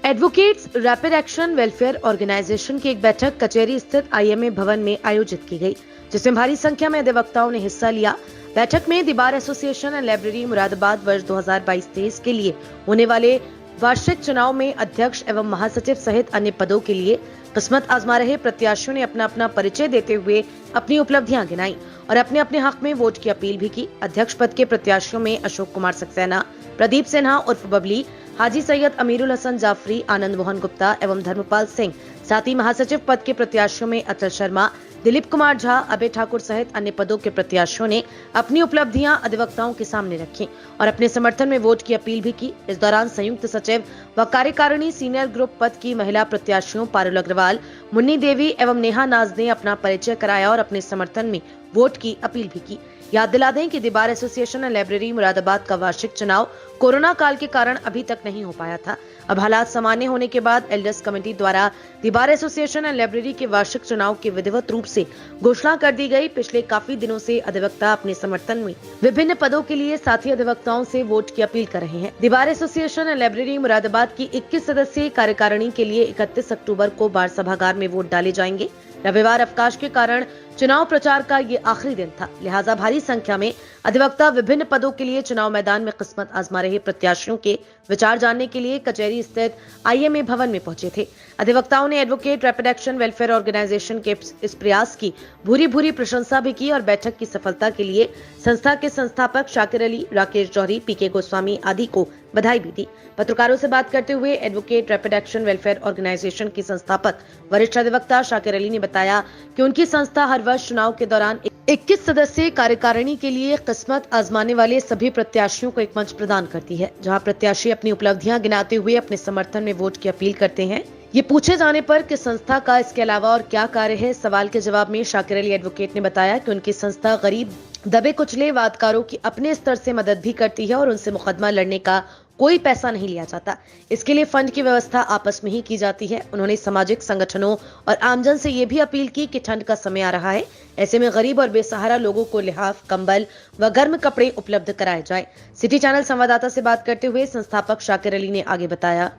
Advocates rapid action welfare organisation की एक बैठक कचहरी स्थित आईएमए भवन में आयोजित की गई, जिसमें भारी संख्या में अधिवक्ताओं ने हिस्सा लिया। बैठक में the bar association and library Moradabad वर्ष 2022-23 के लिए होने वाले वार्षिक चुनाव में अध्यक्ष एवं महासचिव सहित अन्य पदों के लिए किस्मत आजमा रहे प्रत्याशियों ने अपना अपना परिचय देते हुए अपनी उपलब्धियां गिनाई और अपने अपने हक में वोट की अपील भी की। अध्यक्ष पद के प्रत्याशियों में अशोक कुमार सक्सेना, प्रदीप सिन्हा उर्फ बबली, हाजी सैयद अमीरुल हसन जाफरी, आनंद मोहन गुप्ता एवं धर्मपाल सिंह। साथ ही महासचिव पद के प्रत्याशियों में अचल शर्मा, दिलीप कुमार झा, अभय ठाकुर सहित अन्य पदों के प्रत्याशियों ने अपनी उपलब्धियां अधिवक्ताओं के सामने रखी और अपने समर्थन में वोट की अपील भी की। इस दौरान संयुक्त सचिव व कार्यकारिणी सीनियर ग्रुप पद की महिला प्रत्याशियों पारुल अग्रवाल, मुन्नी देवी एवं नेहा नाज ने अपना परिचय कराया और अपने समर्थन में वोट की अपील भी की। याद दिला दें कि the bar association and library Moradabad का वार्षिक चुनाव कोरोना काल के कारण अभी तक नहीं हो पाया था। अब हालात सामान्य होने के बाद एल्डर्स कमेटी द्वारा the bar association and library के वार्षिक चुनाव की विधिवत रूप से घोषणा कर दी गई। पिछले काफी दिनों से अधिवक्ता अपने समर्थन में विभिन्न पदों के लिए साथी अधिवक्ताओं से वोट की अपील कर रहे हैं। The bar association and library Moradabad की 21 सदस्यीय कार्यकारिणी के लिए 31 अक्टूबर को बार सभागार में वोट डाले जाएंगे। रविवार अवकाश के कारण चुनाव प्रचार का ये आखिरी दिन था, लिहाजा भारी संख्या में अधिवक्ता विभिन्न पदों के लिए चुनाव मैदान में किस्मत आजमा रहे प्रत्याशियों के विचार जानने के लिए कचहरी स्थित आईएमए भवन में पहुंचे थे। अधिवक्ताओं ने advocate rapid action welfare organisation के इस प्रयास की भूरी प्रशंसा भी की और बैठक की सफलता के लिए संस्था के संस्थापक शाकिर अली, राकेश जौहरी, पीके गोस्वामी आदि को बधाई भी दी। पत्रकारों से बात करते हुए advocate rapid action welfare organisation की संस्थापक वरिष्ठ अधिवक्ता शाकिर अली ने बताया कि उनकी संस्था हर वर्ष चुनाव के दौरान 21 सदस्यीय कार्यकारिणी के लिए किस्मत आजमाने वाले सभी प्रत्याशियों को एक मंच प्रदान करती है, जहां प्रत्याशी अपनी उपलब्धियां गिनाते हुए अपने समर्थन में वोट की अपील करते हैं। ये पूछे जाने पर कि संस्था का इसके अलावा और क्या कार्य है, सवाल के जवाब में शाकिर अली एडवोकेट ने बताया कि उनकी संस्था गरीब, दबे कुचले वादकारों की अपने स्तर से मदद भी करती है और उनसे मुकदमा लड़ने का कोई पैसा नहीं लिया जाता। इसके लिए फंड की व्यवस्था आपस में ही की जाती है। उन्होंने सामाजिक संगठनों और आमजन से ये भी अपील की कि ठंड का समय आ रहा है, ऐसे में गरीब और बेसहारा लोगों को लिहाफ, कंबल व गर्म कपड़े उपलब्ध कराए जाए। सिटी चैनल संवाददाता से बात करते हुए संस्थापक शाकिर अली ने आगे बताया।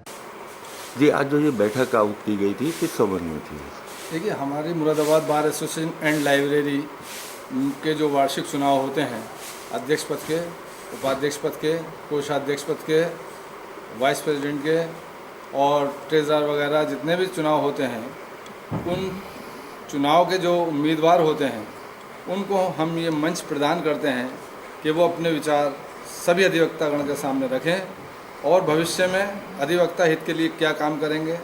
जी, आज जो ये बैठक आउट की गई थी किस संबंध में थी? देखिए, हमारी Moradabad bar association and library के जो वार्षिक चुनाव होते हैं, अध्यक्ष पद के, उपाध्यक्ष पद के, कोषाध्यक्ष पद के, वाइस प्रेसिडेंट के और ट्रेजरर वगैरह जितने भी चुनाव होते हैं, उन चुनाव के जो उम्मीदवार होते हैं उनको हम ये मंच प्रदान करते हैं कि वो अपने विचार सभी अधिवक्तागण के सामने रखें और भविष्य में अधिवक्ता हित के लिए क्या काम करेंगे,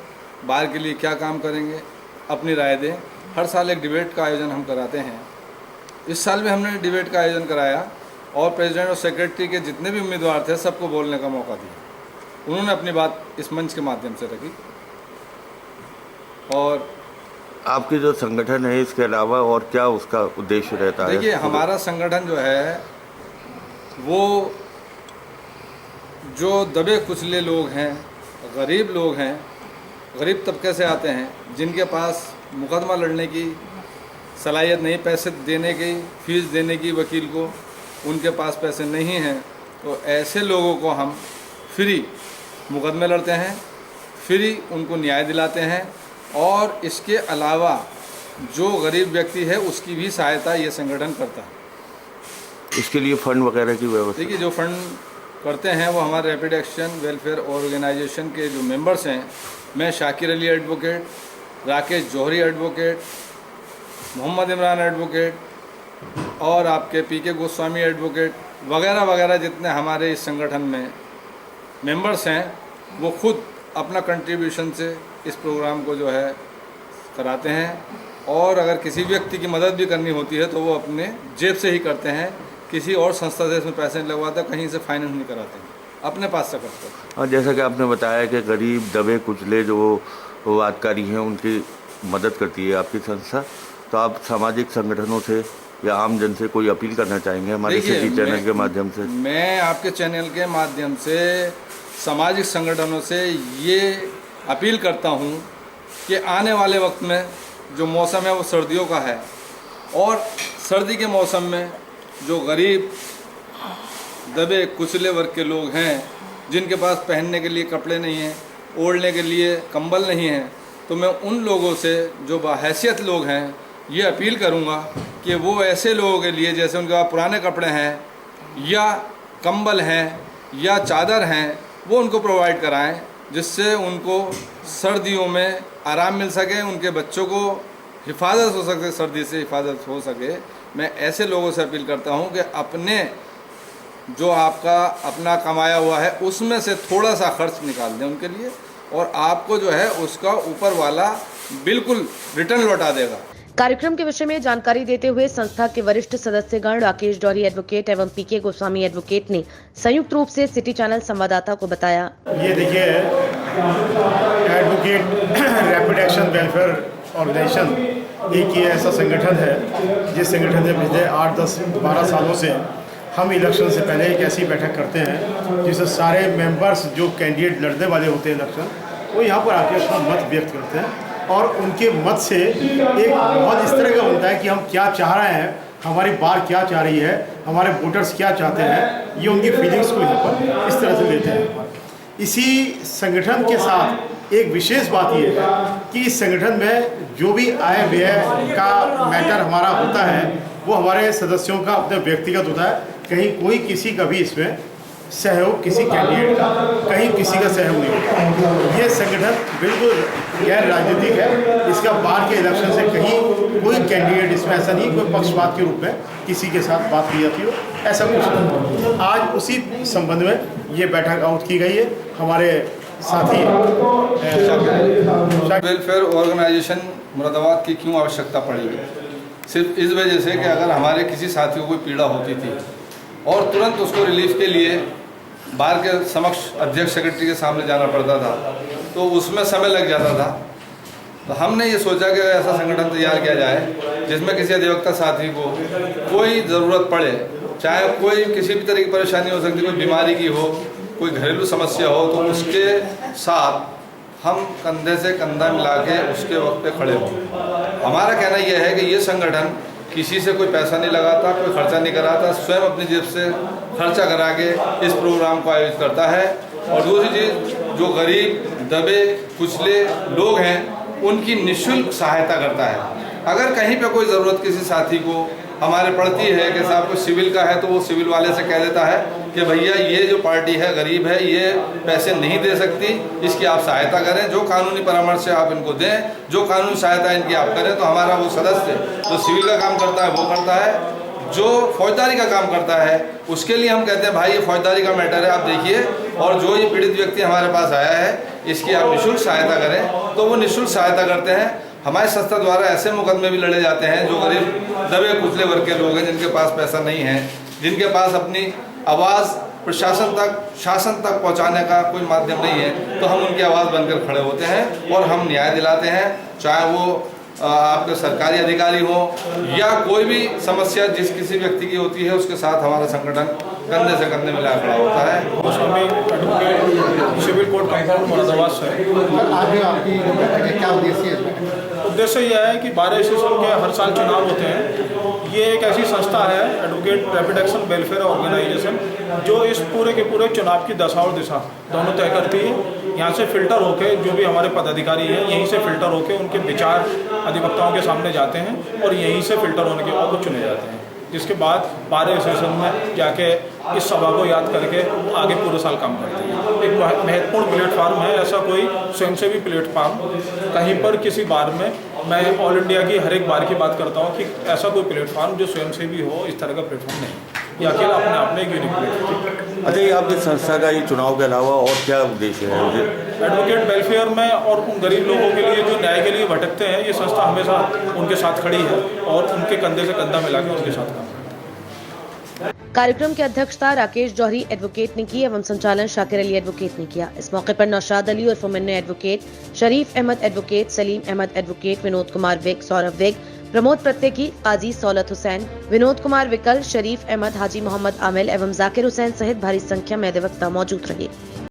बार के लिए क्या काम करेंगे, अपनी राय दें। हर साल एक डिबेट का आयोजन हम कराते हैं। इस साल भी हमने डिबेट का आयोजन कराया और प्रेसिडेंट और सेक्रेटरी के जितने भी उम्मीदवार थे सबको बोलने का मौका दिया। उन्होंने अपनी बात इस मंच के माध्यम से रखी। और आपके जो संगठन है इसके अलावा और क्या उसका उद्देश्य रहता है? देखिए, हमारा संगठन जो है वो जो दबे कुचले लोग हैं, गरीब लोग हैं, गरीब तबके से आते हैं, जिनके पास मुकदमा लड़ने की सलाहियत नहीं, पैसे देने की, फीस देने की वकील को, उनके पास पैसे नहीं हैं, तो ऐसे लोगों को हम फ्री मुकदमे लड़ते हैं, फ्री उनको न्याय दिलाते हैं और इसके अलावा जो गरीब व्यक्ति है उसकी भी सहायता ये संगठन करता है। इसके लिए फंड वगैरह की व्यवस्था? देखिए, जो फंड करते हैं वो हमारे रैपिड एक्शन वेलफेयर ऑर्गेनाइजेशन के जो मेंबर्स हैं, मैं शाकिर अली एडवोकेट, राकेश जौहरी एडवोकेट, मोहम्मद इमरान एडवोकेट और आपके पीके गोस्वामी एडवोकेट वगैरह वगैरह जितने हमारे इस संगठन में मेंबर्स हैं, वो खुद अपना कंट्रीब्यूशन से इस प्रोग्राम को जो है कराते हैं। और अगर किसी व्यक्ति की मदद भी करनी होती है तो वो अपने जेब से ही करते हैं, किसी और संस्था से इसमें पैसे नहीं लगवाते, कहीं से फाइनेंस नहीं कराते हैं, अपने पास से करते हैं। और जैसा कि आपने बताया कि गरीब, दबे कुचले जो वादकारी हैं उनकी मदद करती है आपकी संस्था, तो आप सामाजिक संगठनों से या आम जन से कोई अपील करना चाहेंगे हमारे सिटी चैनल के माध्यम से? मैं आपके चैनल के माध्यम से सामाजिक संगठनों से ये अपील करता हूँ कि आने वाले वक्त में जो मौसम है वो सर्दियों का है और सर्दी के मौसम में जो गरीब, दबे कुचले वर्ग के लोग हैं, जिनके पास पहनने के लिए कपड़े नहीं हैं, ओढ़ने के लिए कंबल नहीं है, तो मैं उन लोगों से जो बाहैसियत लोग हैं ये अपील करूंगा कि वो ऐसे लोगों के लिए जैसे उनके पास पुराने कपड़े हैं या कंबल हैं या चादर हैं वो उनको प्रोवाइड कराएं, जिससे उनको सर्दियों में आराम मिल सके, उनके बच्चों को हिफाजत हो सके, सर्दी से हिफाजत हो सके। मैं ऐसे लोगों से अपील करता हूं कि अपने जो आपका अपना कमाया हुआ है उसमें से थोड़ा सा खर्च निकाल दें उनके लिए, और आपको जो है उसका ऊपर वाला बिल्कुल रिटर्न लौटा देगा। कार्यक्रम के विषय में जानकारी देते हुए संस्था के वरिष्ठ सदस्यगण राकेश जौहरी एडवोकेट एवं पीके गोस्वामी एडवोकेट ने संयुक्त रूप से सिटी चैनल संवाददाता को बताया। ये देखिए, advocate rapid action welfare organisation एक ये ऐसा संगठन है जिस संगठन से पिछले 8, 10, 12 सालों से हम इलेक्शन से पहले एक ऐसी बैठक करते हैं जिससे सारे मेंबर्स जो कैंडिडेट लड़ने वाले होते हैं इलेक्शन, वो यहाँ पर आके अपना मत व्यक्त करते हैं और उनके मत से एक मत इस तरह का बनता है कि हम क्या चाह रहे हैं, हमारी बार क्या चाह रही है, हमारे वोटर्स क्या चाहते हैं, ये उनकी फीलिंग्स को यहाँ पर इस तरह से लेते हैं। इसी संगठन के साथ एक विशेष बात यह है कि इस संगठन में जो भी आय व्यय का मैटर हमारा होता है वो हमारे सदस्यों का अपने व्यक्तिगत होता है। कहीं कोई किसी का भी इसमें सहयोग, किसी कैंडिडेट का कहीं किसी का सहयोग नहीं होता। ये संगठन बिल्कुल गैर राजनीतिक है। इसका बाहर के इलेक्शन से कहीं कोई कैंडिडेट इसमें ऐसा नहीं, कोई पक्षपात के रूप में किसी के साथ बात की जाती हो, ऐसा कुछ नहीं। आज उसी संबंध में ये बैठक आउट की गई है। हमारे साथी वेलफेयर ऑर्गेनाइजेशन मुरादाबाद की क्यों आवश्यकता पड़ी है? सिर्फ इस वजह से कि अगर हमारे किसी साथी को कोई पीड़ा होती थी और तुरंत उसको रिलीफ के लिए बाहर के समक्ष अध्यक्ष सेक्रेटरी के सामने जाना पड़ता था तो उसमें समय लग जाता था। तो हमने ये सोचा कि ऐसा संगठन तैयार किया जाए जिसमें किसी अधिवक्ता साथी को कोई ज़रूरत पड़े, चाहे कोई किसी भी तरह की परेशानी हो सकती है, कोई बीमारी की हो, कोई घरेलू समस्या हो, तो उसके साथ हम कंधे से कंधा मिला के उसके वक्त पे खड़े हों। हमारा कहना यह है कि ये संगठन किसी से कोई पैसा नहीं लगाता, कोई खर्चा नहीं कराता, स्वयं अपनी जेब से खर्चा करा के इस प्रोग्राम को आयोजित करता है। और दूसरी चीज़, जो गरीब दबे कुचले लोग हैं उनकी निःशुल्क सहायता करता है। अगर कहीं पे कोई ज़रूरत किसी साथी को हमारे पड़ती है कि साहब को सिविल का है, तो वो सिविल वाले से कह देता है कि भैया ये जो पार्टी है गरीब है, ये पैसे नहीं दे सकती, इसकी आप सहायता करें, जो कानूनी परामर्श आप इनको दें, जो कानूनी सहायता इनकी आप करें। तो हमारा वो सदस्य जो सिविल का काम करता है वो करता है, जो फौजदारी का काम करता है उसके लिए हम कहते हैं भाई ये फौजदारी का मैटर है, आप देखिए, और जो ये पीड़ित व्यक्ति हमारे पास आया है इसकी आप निःशुल्क सहायता करें, तो वो निःशुल्क सहायता करते हैं। हमारी संस्था द्वारा ऐसे मुकदमे भी लड़े जाते हैं जो गरीब दबे कुचले वर्ग के लोग हैं, जिनके पास पैसा नहीं है, जिनके पास अपनी आवाज़ प्रशासन तक, शासन तक पहुंचाने का कोई माध्यम नहीं है, तो हम उनकी आवाज़ बनकर खड़े होते हैं और हम न्याय दिलाते हैं। चाहे वो आपके सरकारी अधिकारी हो या कोई भी समस्या जिस किसी व्यक्ति की होती है, उसके साथ हमारा संगठन कंधे से कंधे मिला खड़ा होता है। सिविल कोर्ट कंपाउंड मुरादाबाद से आज आपकी जो बैठक है क्या उद्देश्य है? उद्देश्य यह है कि बार एसोसिएशन के हर साल चुनाव होते हैं। ये एक ऐसी संस्था है, advocate rapid action welfare organisation, जो इस पूरे के पूरे चुनाव की दशा और दिशा दोनों तय करती है। यहाँ से फिल्टर होके जो भी हमारे पदाधिकारी हैं यहीं से फिल्टर होके उनके विचार अधिवक्ताओं के सामने जाते हैं और यहीं से फिल्टर होने के बाद वो चुने जाते हैं, जिसके बाद बार एसोसिएशन में जाके इस सभा को याद करके आगे पूरे साल काम करते हैं। एक महत्वपूर्ण प्लेटफार्म है, ऐसा कोई स्वयंसेवी प्लेटफार्म कहीं पर किसी बार में, मैं ऑल इंडिया की हर एक बार की बात करता हूँ कि ऐसा कोई प्लेटफार्म जो स्वयंसेवी हो, इस तरह का प्लेटफार्म नहीं, ये अकेला अपने आप में एक यूनिक प्लेटफार्म। अच्छा, ये आपकी संस्था का ये चुनाव के अलावा और क्या उद्देश्य है? एडवोकेट वेलफेयर में और उन गरीब लोगों के लिए जो न्याय के लिए भटकते हैं, ये संस्था हमेशा उनके साथ खड़ी है और उनके कंधे से कंधा मिला के उनके साथ काम करती है। कार्यक्रम की अध्यक्षता राकेश जौहरी एडवोकेट ने की एवं संचालन शाकिर अली एडवोकेट ने किया। इस मौके पर नौशाद अली और फुमिन्नो advocate, Sharif Ahmad advocate, Salim Ahmad advocate, Vinod Kumar Vik, Saurabh Vik, Pramod प्रत्येकी, काजी सौलत हुसैन, विनोद कुमार विकल, शरीफ अहमद, हाजी मोहम्मद आमिल एवं जाकिर हुसैन सहित भारी संख्या में अधिवक्ता मौजूद रहे।